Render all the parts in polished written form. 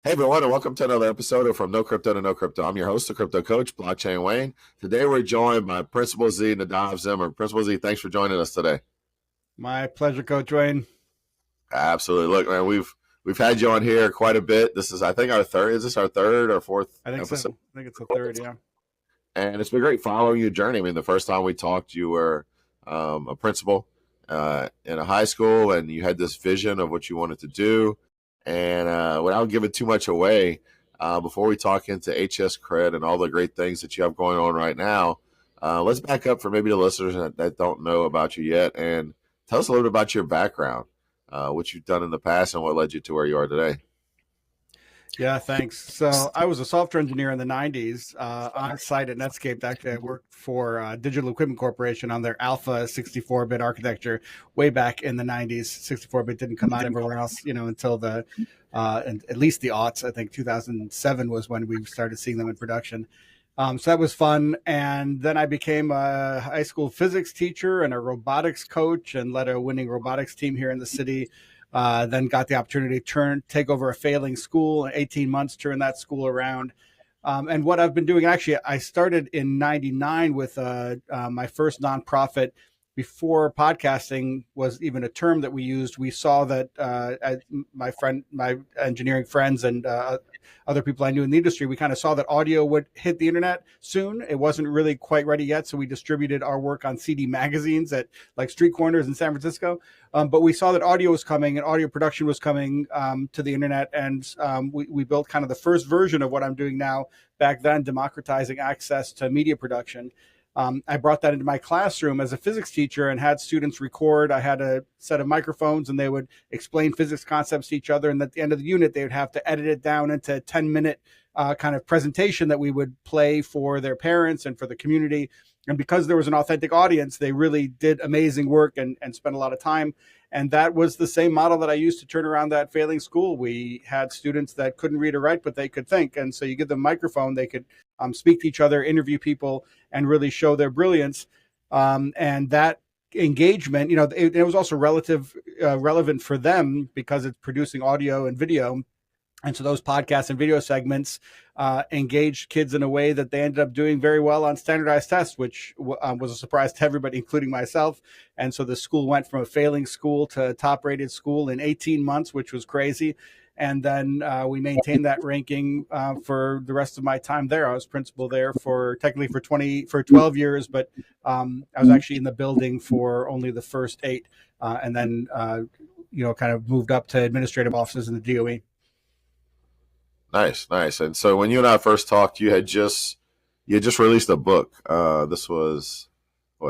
Hey everyone, and welcome to another episode of From No Crypto to No Crypto. I'm your host, the crypto coach, Blockchain Wayne. Today we're joined by Principal Z, Nadav Zeimer. Principal Z, thanks for joining us today. My pleasure, Coach Wayne. Absolutely. Look, man, we've had you on here quite a bit. This is, I think, our third. Is this our third or fourth I think episode? so. I think it's the third, yeah. And it's been great following your journey. I mean, the first time we talked, you were a principal in a high school, and you had this vision of what you wanted to do. And without giving too much away, before we talk into HS Cred and all the great things that you have going on right now, let's back up for maybe the listeners that don't know about you yet, and tell us a little bit about your background, what you've done in the past, and what led you to where you are today. Yeah, thanks. So I was a software engineer in the 90s on site at Netscape. Actually, I worked for Digital Equipment Corporation on their Alpha 64-bit architecture way back in the 90s. 64-bit didn't come out everywhere else, until at least the aughts. I think 2007 was when we started seeing them in production. So that was fun. And then I became a high school physics teacher and a robotics coach and led a winning robotics team here in the city. Then got the opportunity to take over a failing school in 18 months, turn that school around. And what I've been doing, actually, I started in 99 with my first nonprofit. Before podcasting was even a term that we used, we saw that my engineering friends and other people I knew in the industry, we kind of saw that audio would hit the internet soon. It wasn't really quite ready yet, so we distributed our work on CD magazines at like street corners in San Francisco. But we saw that audio was coming and audio production was coming to the internet, and we built kind of the first version of what I'm doing now, back then, democratizing access to media production. I brought that into my classroom as a physics teacher and had students record. I had a set of microphones and they would explain physics concepts to each other. And at the end of the unit, they would have to edit it down into a 10-minute kind of presentation that we would play for their parents and for the community. And because there was an authentic audience, they really did amazing work and spent a lot of time. And that was the same model that I used to turn around that failing school. We had students that couldn't read or write, but they could think. And so you give them a microphone, they could speak to each other, interview people, and really show their brilliance. And that engagement, it was also relevant for them because it's producing audio and video. And so those podcasts and video segments engaged kids in a way that they ended up doing very well on standardized tests, which was a surprise to everybody, including myself. And so the school went from a failing school to a top-rated school in 18 months, which was crazy. And then we maintained that ranking for the rest of my time there. I was principal there for 12 years, but I was actually in the building for only the first 8, and then kind of moved up to administrative offices in the DOE. Nice. And so when you and I first talked, you had just released a book. This was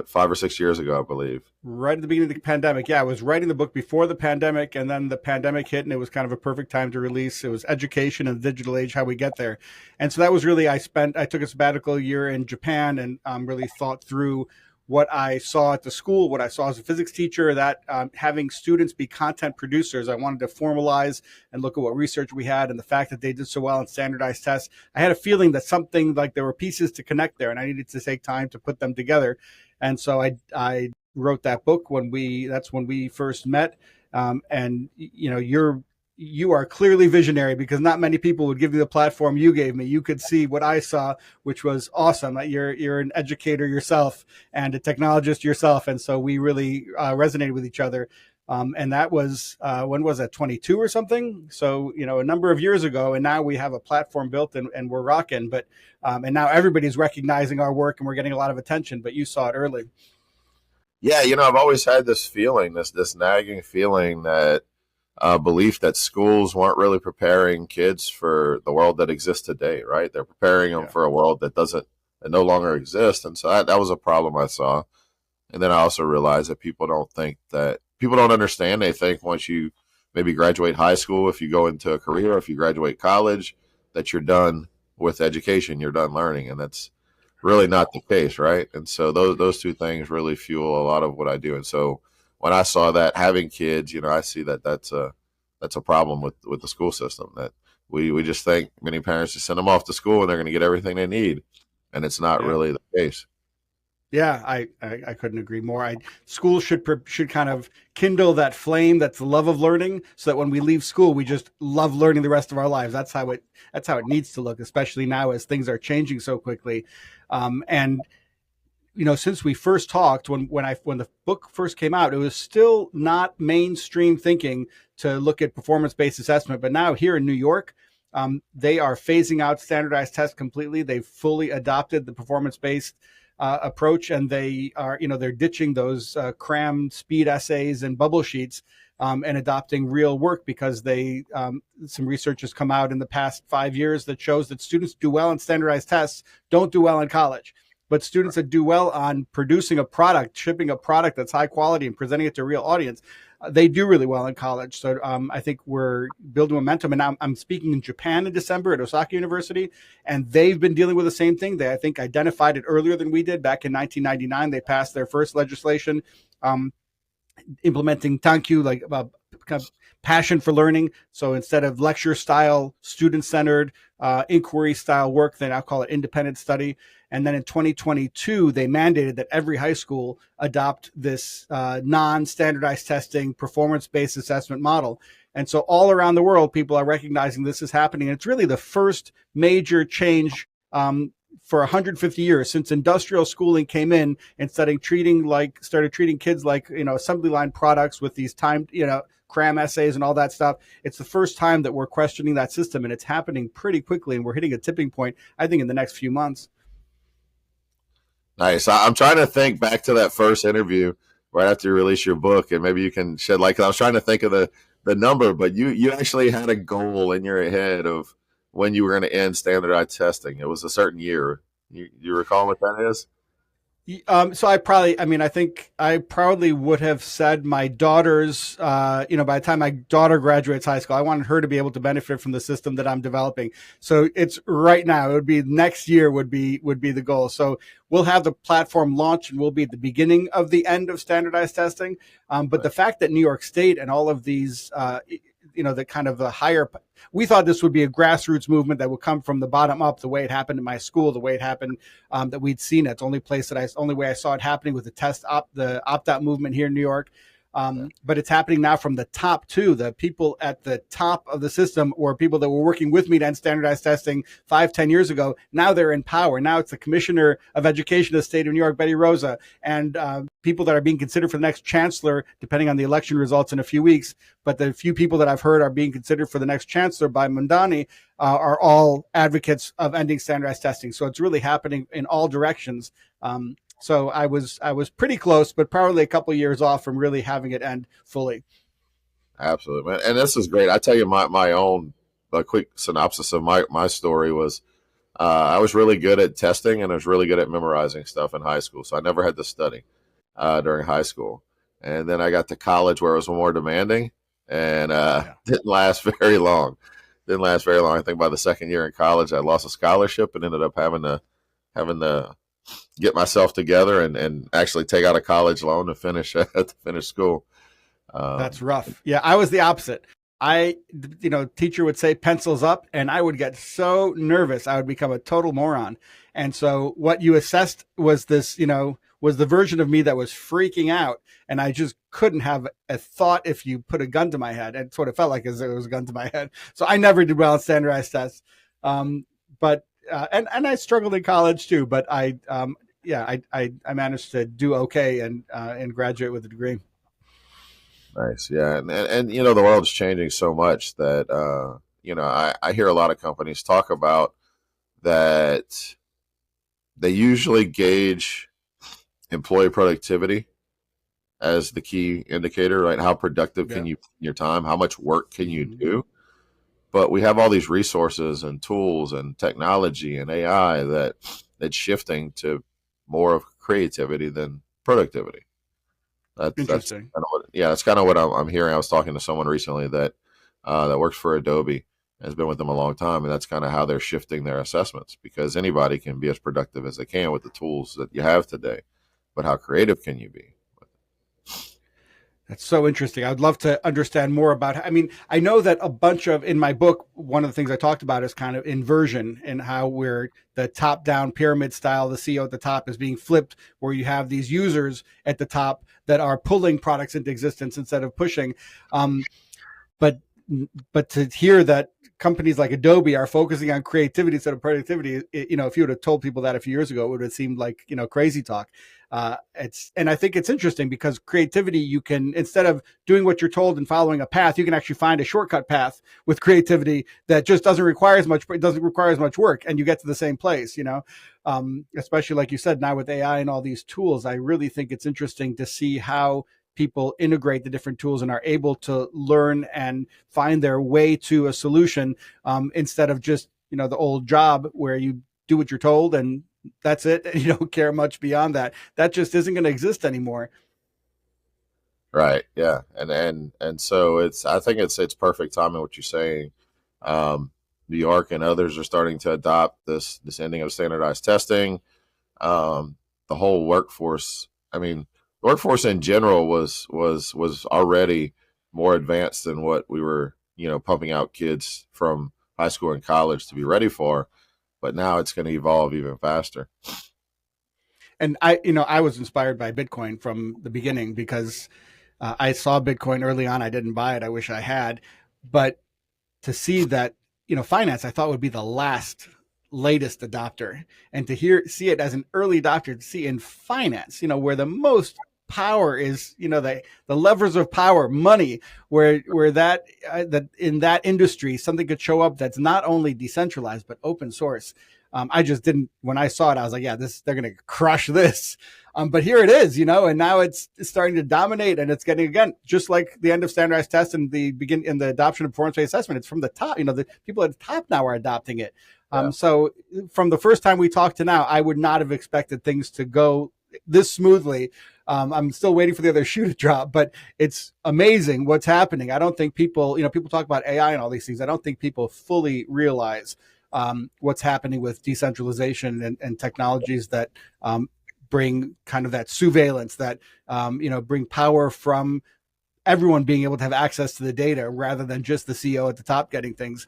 5 or 6 years ago, I believe. Right at the beginning of the pandemic. Yeah, I was writing the book before the pandemic, and then the pandemic hit, and it was kind of a perfect time to release. It was education and the digital age, how we get there. And so that was really, I took a sabbatical year in Japan and really thought through what I saw at the school, what I saw as a physics teacher, that having students be content producers, I wanted to formalize and look at what research we had and the fact that they did so well in standardized tests. I had a feeling that something like there were pieces to connect there, and I needed to take time to put them together. And so I wrote that book that's when we first met. And you are clearly visionary, because not many people would give you the platform you gave me. You could see what I saw, which was awesome. You're an educator yourself and a technologist yourself. And so we really resonated with each other. And that was, when was that, 22 or something? So, a number of years ago, and now we have a platform built and we're rocking, but, and now everybody's recognizing our work and we're getting a lot of attention, but you saw it early. Yeah. I've always had this feeling, this nagging feeling that belief that schools weren't really preparing kids for the world that exists today, right? They're preparing them for a world that no longer exists. And so that was a problem I saw. And then I also realized that people don't understand. They think once you maybe graduate high school, if you go into a career, if you graduate college, that you're done with education, you're done learning. And that's really not the case, right? And so those two things really fuel a lot of what I do. And so when I saw that, having kids, I see that that's a problem with the school system, that we just think many parents just send them off to school and they're going to get everything they need, and it's not really the case. Yeah, I couldn't agree more. Schools should kind of kindle that flame, that's the love of learning, so that when we leave school, we just love learning the rest of our lives. That's how it needs to look, especially now as things are changing so quickly. And since we first talked, when the book first came out, it was still not mainstream thinking to look at performance based assessment. But now here in New York, they are phasing out standardized tests completely. They've fully adopted the performance based approach, and they're ditching those cram speed essays and bubble sheets. And adopting real work, because some research has come out in the past 5 years that shows that students do well in standardized tests don't do well in college. But students that do well on producing a product, shipping a product that's high quality and presenting it to a real audience, they do really well in college. So I think we're building momentum. And I'm speaking in Japan in December at Osaka University, and they've been dealing with the same thing. They, I think, identified it earlier than we did. Back in 1999, they passed their first legislation implementing Tankyu, like kind of passion for learning. So instead of lecture style, student centered, inquiry style work, they now call it independent study. And then in 2022, they mandated that every high school adopt this non-standardized testing, performance-based assessment model. And so all around the world, people are recognizing this is happening. And it's really the first major change for 150 years since industrial schooling came in and started treating kids like assembly line products with these timed cram essays and all that stuff. It's the first time that we're questioning that system, and it's happening pretty quickly, and we're hitting a tipping point, I think, in the next few months. Nice. I'm trying to think back to that first interview right after you release your book, and maybe you can shed light. 'Cause I was trying to think of the number, but you actually had a goal in your head of when you were going to end standardized testing. It was a certain year. You recall what that is? So I think I probably would have said my daughter's, by the time my daughter graduates high school, I wanted her to be able to benefit from the system that I'm developing. So it's right now, it would be next year would be the goal. So we'll have the platform launch, and we'll be at the beginning of the end of standardized testing. But the fact that New York State and all of these, the kind of the higher, we thought this would be a grassroots movement that would come from the bottom up, the way it happened in my school, the way it happened that we'd seen it. It's only way I saw it happening with the opt out movement here in New York. But it's happening now from the top too. The people at the top of the system, or people that were working with me to end standardized testing 5-10 years ago, now they're in power. Now it's the Commissioner of Education of the state of New York, Betty Rosa, and people that are being considered for the next chancellor, depending on the election results in a few weeks. But the few people that I've heard are being considered for the next chancellor by Mundani are all advocates of ending standardized testing. So it's really happening in all directions. So I was pretty close, but probably a couple of years off from really having it end fully. Absolutely, man. And this is great. I tell you my own quick synopsis of my story was I was really good at testing, and I was really good at memorizing stuff in high school. So I never had to study during high school. And then I got to college where it was more demanding, and didn't last very long. Didn't last very long. I think by the second year in college, I lost a scholarship and ended up having to get myself together and actually take out a college loan to finish school. That's rough. Yeah, I was the opposite. Teacher would say pencils up, and I would get so nervous. I would become a total moron. And so what you assessed was was the version of me that was freaking out. And I just couldn't have a thought if you put a gun to my head. And it's what it felt like, as it was a gun to my head. So I never did well in standardized tests. But I struggled in college too, but I managed to do okay and graduate with a degree. Nice, yeah, and the world's changing so much that I hear a lot of companies talk about that they usually gauge employee productivity as the key indicator, right? How productive can you put in your time? How much work can you do? But we have all these resources and tools and technology and AI that's shifting to more of creativity than productivity. Interesting. That's kind of what I'm hearing. I was talking to someone recently that works for Adobe, has been with them a long time, and that's kind of how they're shifting their assessments, because anybody can be as productive as they can with the tools that you have today, but how creative can you be? That's so interesting. I would love to understand more about. I mean, I know that a bunch of in my book, one of the things I talked about is kind of inversion and how we're the top-down pyramid style. The CEO at the top is being flipped, where you have these users at the top that are pulling products into existence instead of pushing. Um, but but to hear that companies like Adobe are focusing on creativity instead of productivity, if you would have told people that a few years ago, it would have seemed like crazy talk. And I think it's interesting because creativity, you can, instead of doing what you're told and following a path, you can actually find a shortcut path with creativity that just doesn't require as much. It doesn't require as much work, and you get to the same place. Especially like you said, now with AI and all these tools, I really think it's interesting to see how people integrate the different tools and are able to learn and find their way to a solution, instead of just the old job where you do what you're told and that's it, and you don't care much beyond that. That just isn't going to exist anymore. Right. Yeah. And so I think it's perfect timing what you're saying. New York and others are starting to adopt this ending of standardized testing. The whole workforce. I mean, the workforce in general was already more advanced than what we were, pumping out kids from high school and college to be ready for. But now it's going to evolve even faster. And I was inspired by Bitcoin from the beginning because I saw Bitcoin early on. I didn't buy it. I wish I had, but to see that, finance, I thought would be the latest adopter, and to see it as an early adopter, to see in finance, where the most power is, the levers of power, money, where that in that industry, something could show up that's not only decentralized but open source. I just didn't. When I saw it, I was like, "Yeah, they're going to crush this." But here it is, and now it's starting to dominate, and it's getting, again, just like the end of standardized tests and the adoption of performance-based assessment. It's from the top. The people at the top now are adopting it. Yeah. So from the first time we talked to now, I would not have expected things to go this smoothly. I'm still waiting for the other shoe to drop, but it's amazing what's happening. I don't think people, people talk about AI and all these things. I don't think people fully realize what's happening with decentralization and technologies that bring kind of that surveillance, that bring power from everyone being able to have access to the data rather than just the CEO at the top getting things.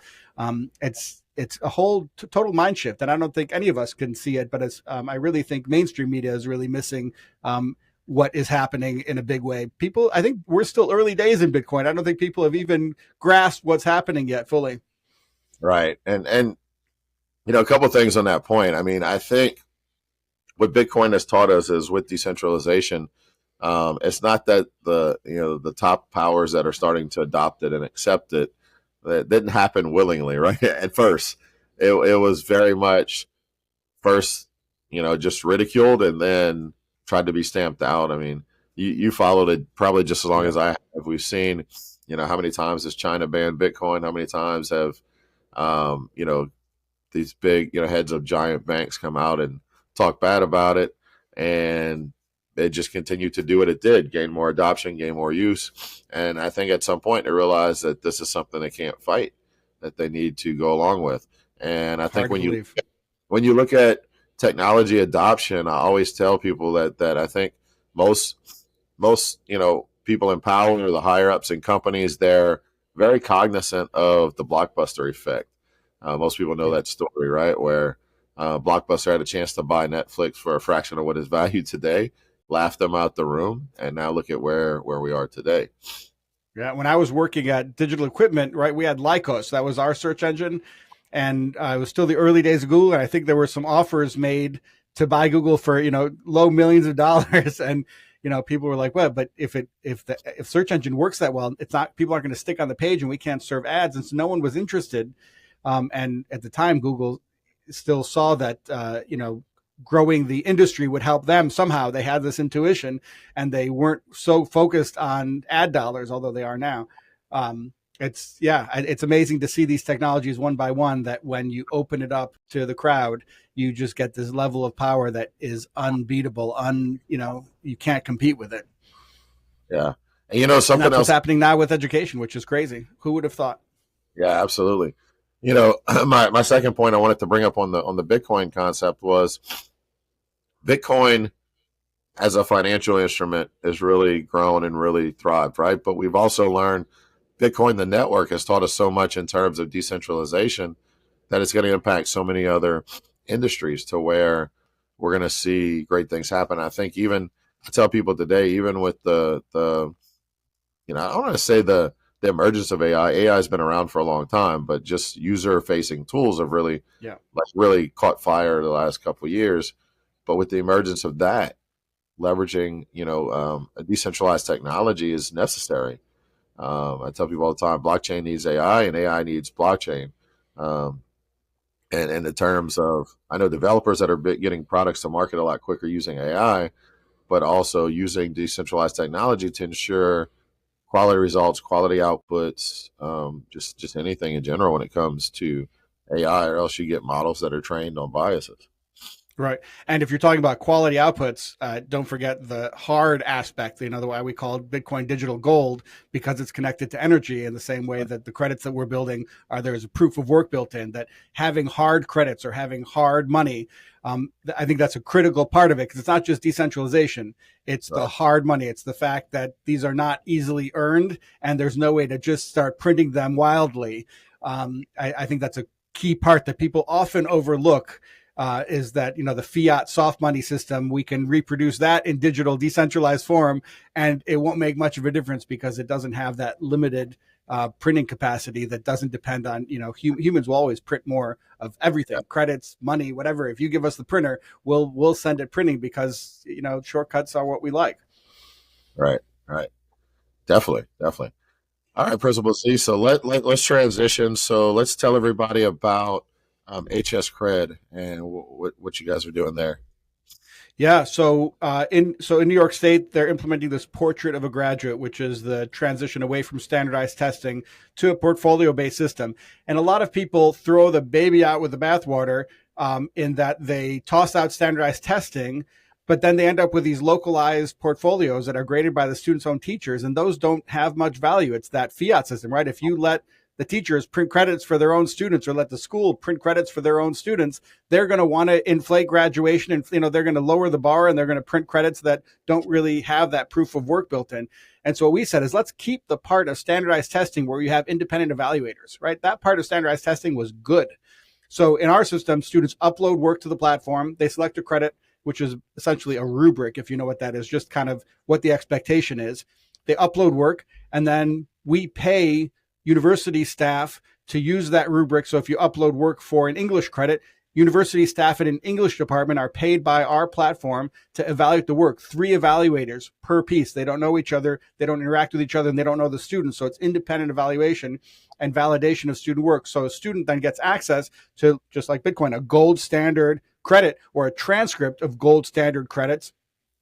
It's a whole total mind shift, and I don't think any of us can see it. But I really think mainstream media is really missing what is happening in a big way. People, I think we're still early days in Bitcoin. I don't think people have even grasped what's happening yet fully. Right. And a couple of things on that point. I mean, I think what Bitcoin has taught us is with decentralization, it's not that the top powers that are starting to adopt it and accept it, that didn't happen willingly, right? At first, it was very much first, just ridiculed and then tried to be stamped out. I mean, you followed it probably just as long as I have. We've seen, how many times has China banned Bitcoin? How many times have, these big, heads of giant banks come out and talk bad about it, and they just continue to do what it did, gain more adoption, gain more use. And I think at some point they realize that this is something they can't fight, that they need to go along with. And I think when you look at technology adoption, I always tell people that I think most people in power, or the higher ups in companies, they're very cognizant of the blockbuster effect. Most people know that story, right? Where Blockbuster had a chance to buy Netflix for a fraction of what is valued today, laughed them out the room, and now look at where we are today. Yeah, when I was working at Digital Equipment, right, we had Lycos. That was our search engine, and it was still the early days of Google. And I think there were some offers made to buy Google for low millions of dollars, and people were like, "Well, but if search engine works that well, it's not, people aren't going to stick on the page, and we can't serve ads," and so no one was interested. And at the time, Google still saw that growing the industry would help them somehow. They had this intuition, and they weren't so focused on ad dollars, although they are now. It's amazing to see these technologies one by one, that when you open it up to the crowd, you just get this level of power that is unbeatable. You can't compete with it. Yeah. And something that's else what's happening now with education, which is crazy. Who would have thought? Yeah, absolutely. My second point I wanted to bring up on the Bitcoin concept was Bitcoin as a financial instrument has really grown and really thrived, right? But we've also learned Bitcoin, the network, has taught us so much in terms of decentralization that it's going to impact so many other industries to where we're going to see great things happen. I think even I tell people today, even with the I don't want to say the emergence of AI. AI has been around for a long time, but just user facing tools have really Yeah. really caught fire the last couple of years. But with the emergence of that, leveraging a decentralized technology is necessary. I tell people all the time, blockchain needs AI and AI needs blockchain. Um, and in the terms of, I know developers that are getting products to market a lot quicker using AI, but also using decentralized technology to ensure quality results, quality outputs, just anything in general when it comes to AI, or else you get models that are trained on biases. Right. And if you're talking about quality outputs, don't forget the hard aspect, the why we call Bitcoin digital gold, because it's connected to energy in the same way that the credits that we're building are, there's a proof of work built in, that having hard credits or having hard money, I think that's a critical part of it, because it's not just decentralization. It's the Right. hard money. It's the fact that these are not easily earned and there's no way to just start printing them wildly. I think that's a key part that people often overlook, is that the fiat soft money system, we can reproduce that in digital decentralized form, and it won't make much of a difference because it doesn't have that limited printing capacity that doesn't depend on humans will always print more of everything, Yeah. credits, money, whatever. If you give us the printer, we'll send it printing because shortcuts are what we like. Right. Right. Definitely. Definitely. All right, Principal C. So let's transition. So let's tell everybody about HS Cred and what you guys are doing there. Yeah, in New York State, they're implementing this portrait of a graduate, which is the transition away from standardized testing to a portfolio-based system. And a lot of people throw the baby out with the bathwater, in that they toss out standardized testing, but then they end up with these localized portfolios that are graded by the students' own teachers, and those don't have much value. It's that fiat system, right? If you let the teachers print credits for their own students, or let the school print credits for their own students, they're going to want to inflate graduation, and they're going to lower the bar, and they're going to print credits that don't really have that proof of work built in. And so what we said is, let's keep the part of standardized testing where you have independent evaluators, right? That part of standardized testing was good. So in our system, students upload work to the platform, they select a credit, which is essentially a rubric, if you know what that is, just kind of what the expectation is. They upload work, and then we pay university staff to use that rubric. So if you upload work for an English credit, university staff in an English department are paid by our platform to evaluate the work. 3 evaluators per piece. They don't know each other, they don't interact with each other, and they don't know the students. So it's independent evaluation and validation of student work. So a student then gets access to, just like Bitcoin, a gold standard credit or a transcript of gold standard credits,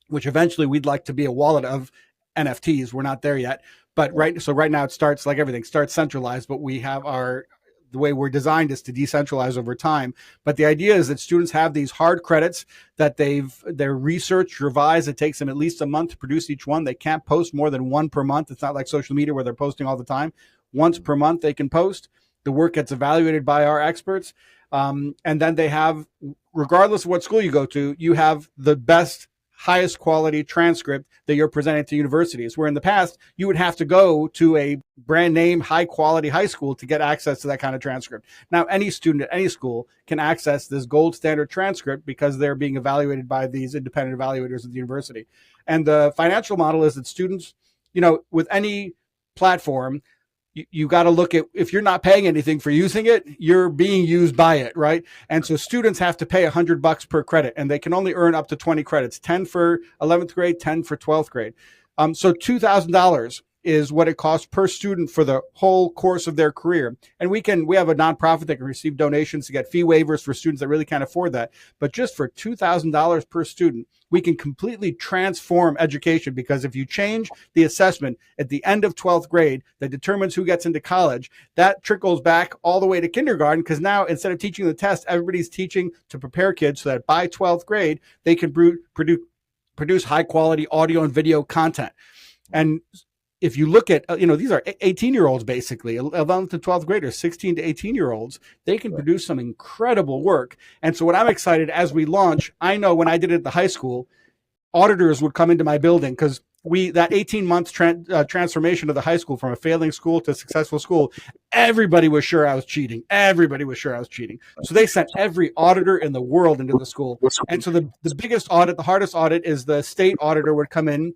which eventually we'd like to be a wallet of NFTs. We're not there yet, but right now it starts like everything starts centralized, but we have the way we're designed is to decentralize over time. But the idea is that students have these hard credits that they're researched, revised. It takes them at least a month to produce each one. They can't post more than one per month. It's not like social media where they're posting all the time. Once per month they can post. The work gets evaluated by our experts. And then they have, regardless of what school you go to, you have the best, highest quality transcript that you're presenting to universities, where in the past you would have to go to a brand name, high quality high school to get access to that kind of transcript. Now, any student at any school can access this gold standard transcript because they're being evaluated by these independent evaluators at the university. And the financial model is that students, with any platform, you got to look at, if you're not paying anything for using it, you're being used by it, right? And so students have to pay $100 per credit, and they can only earn up to 20 credits, 10 for 11th grade, 10 for 12th grade. So $2,000 is what it costs per student for the whole course of their career. And we have a nonprofit that can receive donations to get fee waivers for students that really can't afford that. But just for $2,000 per student, we can completely transform education, because if you change the assessment at the end of 12th grade that determines who gets into college, that trickles back all the way to kindergarten, because now instead of teaching the test, everybody's teaching to prepare kids so that by 12th grade, they can produce high quality audio and video content. And if you look at, these are 18-year-olds, basically, 11th to 12th graders, 16 to 18-year-olds, they can produce some incredible work. And so what I'm excited as we launch, I know when I did it at the high school, auditors would come into my building because that 18-month transformation of the high school from a failing school to a successful school, everybody was sure I was cheating. Everybody was sure I was cheating. So they sent every auditor in the world into the school. And so the biggest audit, the hardest audit, is the state auditor would come in,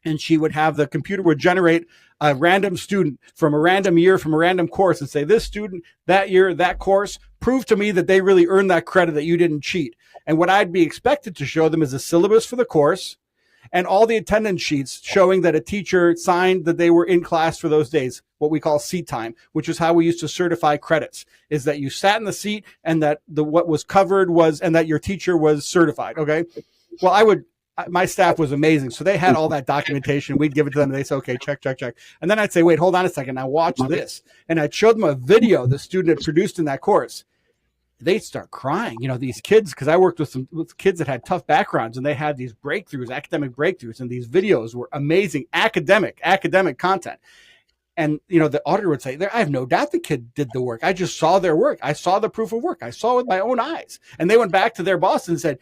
and she would have the computer would generate a random student from a random year, from a random course, and say, this student, that year, that course, prove to me that they really earned that credit, that you didn't cheat. And what I'd be expected to show them is a syllabus for the course and all the attendance sheets showing that a teacher signed that they were in class for those days, what we call seat time, which is how we used to certify credits, is that you sat in the seat and that what was covered was, and that your teacher was certified. Okay. Well, my staff was amazing. So they had all that documentation. We'd give it to them. And they'd say, okay, check. And then I'd say, wait, hold on a second. Now watch this. And I'd show them a video the student had produced in that course. They'd start crying. These kids, because I worked with kids that had tough backgrounds, and they had these breakthroughs, academic breakthroughs, and these videos were amazing academic content. And, the auditor would say, I have no doubt the kid did the work. I just saw their work. I saw the proof of work. I saw it with my own eyes. And they went back to their boss and said,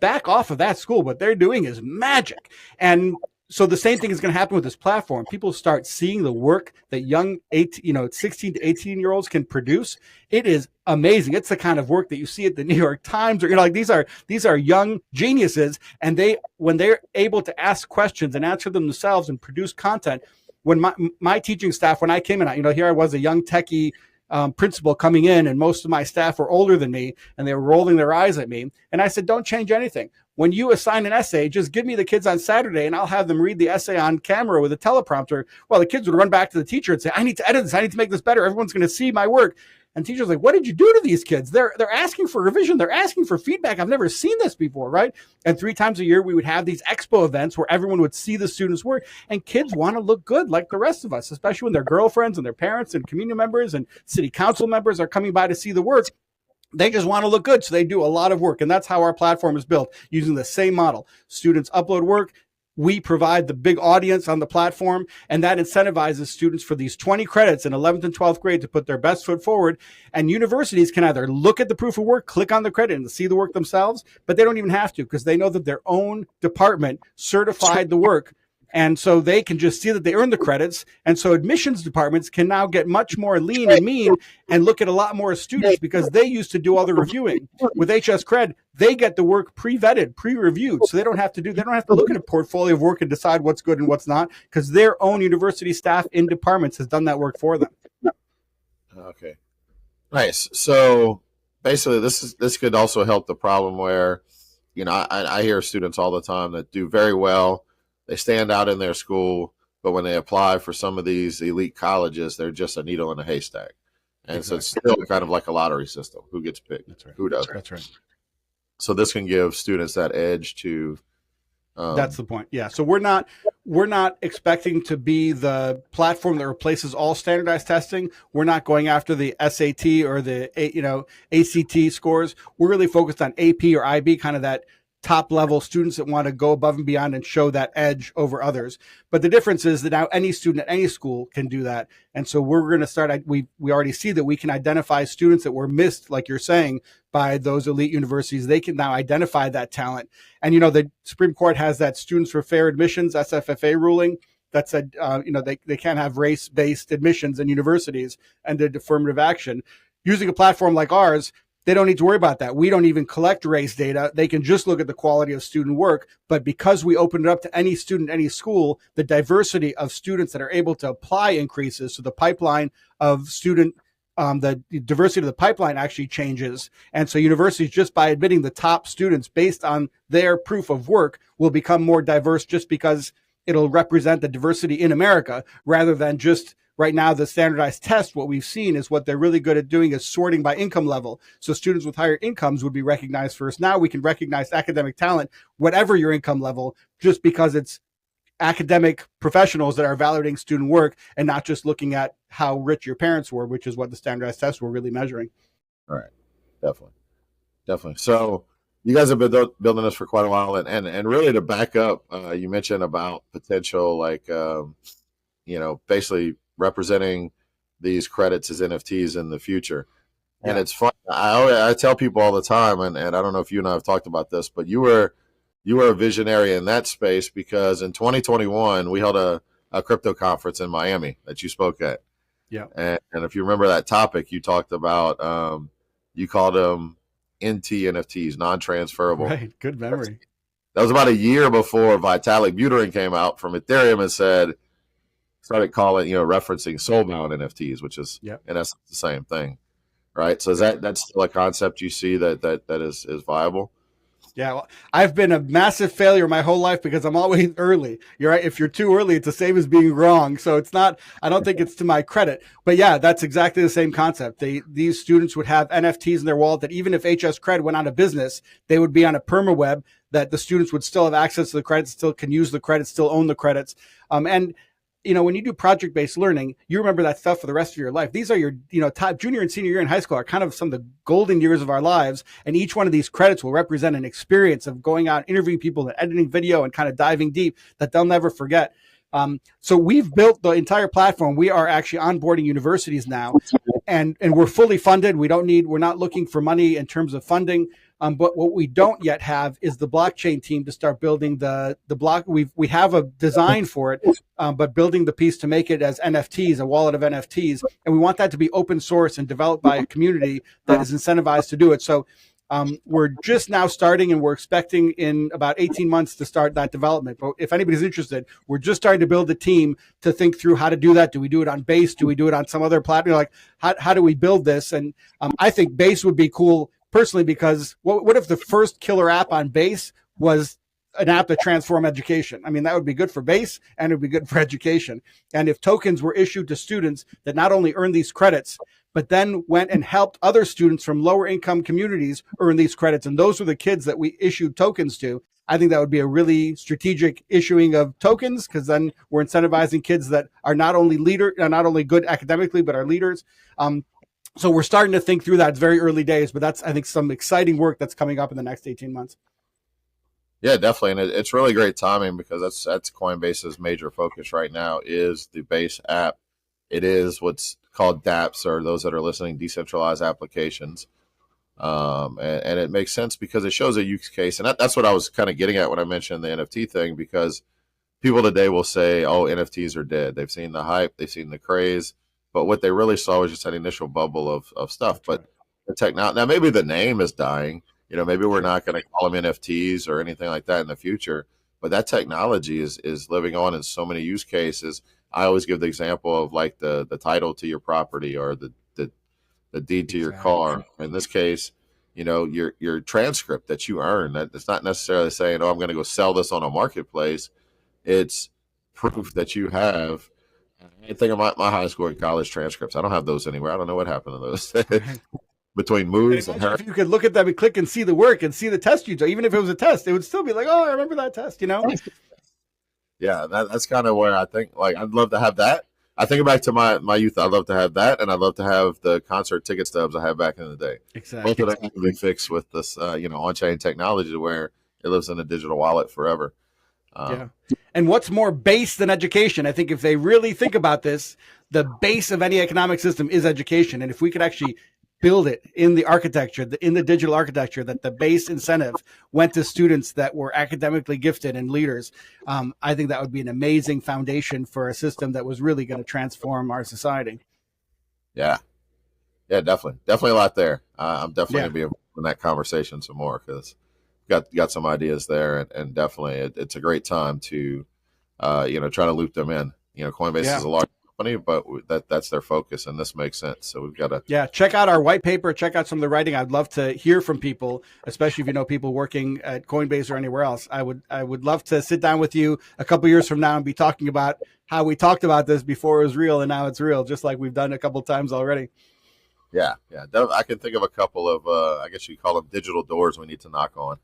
back off of that school. What they're doing is magic. And so the same thing is going to happen with this platform. People start seeing the work that young 16 to 18-year-olds can produce. It is amazing. It's the kind of work that you see at the New York Times, or these are young geniuses, and when they're able to ask questions and answer them themselves and produce content. When my teaching staff, when I came in, here I was, a young techie principal coming in, and most of my staff were older than me, and they were rolling their eyes at me. And I said, don't change anything. When you assign an essay, just give me the kids on Saturday and I'll have them read the essay on camera with a teleprompter. Well, the kids would run back to the teacher and say, I need to edit this. I need to make this better. Everyone's going to see my work. And teachers like, what did you do to these kids? They're asking for revision. They're asking for feedback. I've never seen this before, right? And 3 times a year, we would have these expo events where everyone would see the students' work. And kids want to look good like the rest of us, especially when their girlfriends and their parents and community members and city council members are coming by to see the work. They just want to look good. So they do a lot of work. And that's how our platform is built, using the same model. Students upload work. We provide the big audience on the platform, and that incentivizes students for these 20 credits in 11th and 12th grade to put their best foot forward. And universities can either look at the proof of work, click on the credit, and see the work themselves, but they don't even have to, because they know that their own department certified the work. And so they can just see that they earned the credits. And so admissions departments can now get much more lean and mean and look at a lot more students, because they used to do all the reviewing. With HS Cred, they get the work pre-vetted, pre-reviewed. So they don't have to look at a portfolio of work and decide what's good and what's not, because their own university staff in departments has done that work for them. Okay. Nice. So basically this could also help the problem where, I hear students all the time that do very well. They stand out in their school, but when they apply for some of these elite colleges, they're just a needle in a haystack. And exactly. So it's still kind of like a lottery system. Who gets picked? That's right. Who doesn't? That's right. So this can give students that edge to. That's the point. Yeah. So we're not expecting to be the platform that replaces all standardized testing. We're not going after the SAT or the ACT scores. We're really focused on AP or IB, kind of that top level students that want to go above and beyond and show that edge over others. But the difference is that now any student at any school can do that. And so we're going to start, we already see that we can identify students that were missed, like you're saying, by those elite universities. They can now identify that talent. And, the Supreme Court has that Students for Fair Admissions, SFFA ruling, that said, they can't have race-based admissions in universities and did affirmative action. Using a platform like ours, they don't need to worry about that. We don't even collect race data. They can just look at the quality of student work. But because we open it up to any student, any school, the diversity of students that are able to apply increases. So the pipeline of student, the diversity of the pipeline actually changes. And so universities, just by admitting the top students based on their proof of work, will become more diverse, just because it'll represent the diversity in America, rather than just right now, the standardized test, what we've seen is what they're really good at doing is sorting by income level. So students with higher incomes would be recognized first. Now we can recognize academic talent, whatever your income level, just because it's academic professionals that are evaluating student work and not just looking at how rich your parents were, which is what the standardized tests were really measuring. All right. Definitely. So you guys have been building this for quite a while. And really to back up, you mentioned about potential, basically representing these credits as NFTs in the future. Yeah. And it's fun. I tell people all the time, and I don't know if you and I have talked about this, but you were you were a visionary in that space, because in 2021 we held a crypto conference in Miami that you spoke at. Yeah. And if you remember that topic, you talked about you called them NFTs, non-transferable. Right. Good memory. That was about a year before Vitalik Buterin came out from Ethereum and started calling, referencing soulbound NFTs, which is in essence the same thing, right? So that's still a concept you see that is viable? Yeah, well, I've been a massive failure my whole life because I'm always early. You're right. If you're too early, it's the same as being wrong. So it's not, I don't think it's to my credit. But yeah, that's exactly the same concept. These students would have NFTs in their wallet that even if HS Cred went out of business, they would be on a permaweb that the students would still have access to the credits, still can use the credits, still own the credits. And when you do project-based learning, you remember that stuff for the rest of your life. These are your, top junior and senior year in high school are kind of some of the golden years of our lives. And each one of these credits will represent an experience of going out, interviewing people and editing video and kind of diving deep that they'll never forget. So we've built the entire platform. We are actually onboarding universities now, and we're fully funded. We're not looking for money in terms of funding. But what we don't yet have is the blockchain team to start building the block. We have a design for it, but building the piece to make it as NFTs, a wallet of NFTs. And we want that to be open source and developed by a community that is incentivized to do it. So we're just now starting, and we're expecting in about 18 months to start that development. But if anybody's interested, we're just starting to build the team to think through how to do that. Do we do it on Base? Do we do it on some other platform? Like, how do we build this? And I think Base would be cool personally, because what if the first killer app on Base was an app that transformed education? I mean, that would be good for Base and it would be good for education. And if tokens were issued to students that not only earn these credits, but then went and helped other students from lower income communities earn these credits, and those were the kids that we issued tokens to, I think that would be a really strategic issuing of tokens, because then we're incentivizing kids that are not only good academically, but are leaders. So we're starting to think through that. It's very early days, but that's, I think, some exciting work that's coming up in the next 18 months. Yeah, definitely. And it's really great timing, because that's Coinbase's major focus right now is the Base app. It is what's called dApps, or those that are listening, decentralized applications. And it makes sense because it shows a use case. And that's what I was kind of getting at when I mentioned the NFT thing, because people today will say, oh, NFTs are dead. They've seen the hype, they've seen the craze. But what they really saw was just an initial bubble of stuff. But the technology, now maybe the name is dying. Maybe we're not going to call them NFTs or anything like that in the future. But that technology is living on in so many use cases. I always give the example of like the title to your property, or the deed to your car. In this case, your transcript that you earn. That it's not necessarily saying, oh, I'm going to go sell this on a marketplace. It's proof that you have. I think of my high school and college transcripts. I don't have those anywhere. I don't know what happened to those. Between moves and her. If you could look at them and click and see the work and see the test you do, even if it was a test, it would still be like, oh, I remember that test, Yeah, that's kind of where I think, like, I'd love to have that. I think back to my youth. I'd love to have that, and I'd love to have the concert ticket stubs I had back in the day. Exactly. Both of them have to be fixed with this, on-chain technology, where it lives in a digital wallet forever. Yeah. And what's more base than education? I think if they really think about this, the base of any economic system is education. And if we could actually build it in the architecture, in the digital architecture, that the base incentive went to students that were academically gifted and leaders, I think that would be an amazing foundation for a system that was really going to transform our society. Yeah, definitely a lot there. I'm definitely going to be involved in that conversation some more, because got some ideas there, and definitely it's a great time to try to loop them in. Coinbase is a large company, but that's their focus, and this makes sense. So we've got to check out our white paper, check out some of the writing. I'd love to hear from people, especially if you know people working at Coinbase or anywhere else. I would love to sit down with you a couple years from now and be talking about how we talked about this before it was real and now it's real, just like we've done a couple of times already. Yeah. I can think of a couple of I guess you call them digital doors we need to knock on.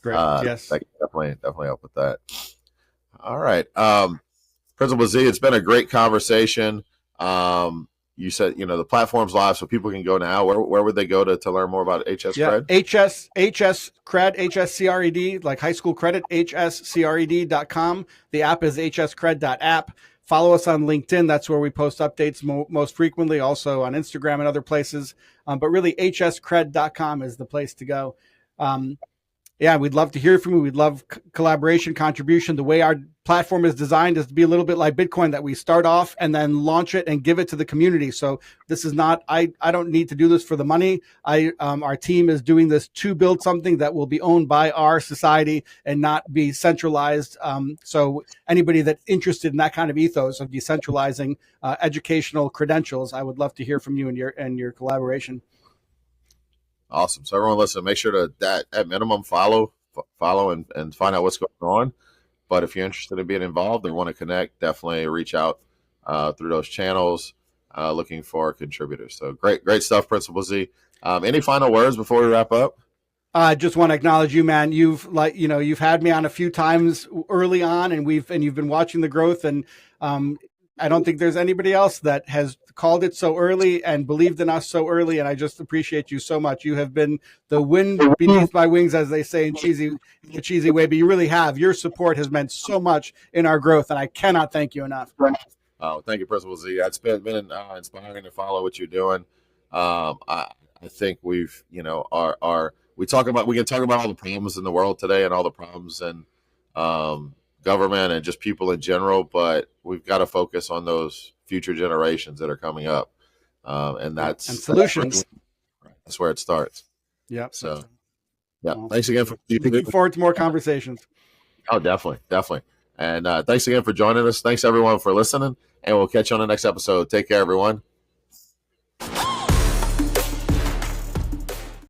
Great. Yes. That can definitely help with that. All right. Principal Z, it's been a great conversation. You said, the platform's live, so people can go now. Where would they go to learn more about HS Cred? HS Cred, HSCRED, like high school credit, hscred.com. The app is hscred.app. Follow us on LinkedIn. That's where we post updates most frequently, also on Instagram and other places. But really, hscred.com is the place to go. Yeah, we'd love to hear from you. We'd love collaboration, contribution. The way our platform is designed is to be a little bit like Bitcoin, that we start off and then launch it and give it to the community. So this is not, I don't need to do this for the money. Our team is doing this to build something that will be owned by our society and not be centralized. So anybody that's interested in that kind of ethos of decentralizing educational credentials, I would love to hear from you and your collaboration. Awesome. So everyone listen, make sure to at minimum follow and find out what's going on. But if you're interested in being involved or want to connect, definitely reach out through those channels, looking for contributors. So great stuff, Principal Z. Any final words before we wrap up? I just want to acknowledge you, man. You've had me on a few times early on, and you've been watching the growth, and I don't think there's anybody else that has called it so early and believed in us so early. And I just appreciate you so much. You have been the wind beneath my wings, as they say in the cheesy way, but you really have. Your support has meant so much in our growth, and I cannot thank you enough. Oh, thank you, Principal Z. It's been inspiring to follow what you're doing. I think we've, we can talk about all the problems in the world today and all the problems in government and just people in general, but we've got to focus on those future generations that are coming up, and solutions. That's where it starts. Yeah. So, yeah. Well, thanks again for looking forward to more conversations. Oh, definitely. And thanks again for joining us. Thanks everyone for listening, and we'll catch you on the next episode. Take care, everyone.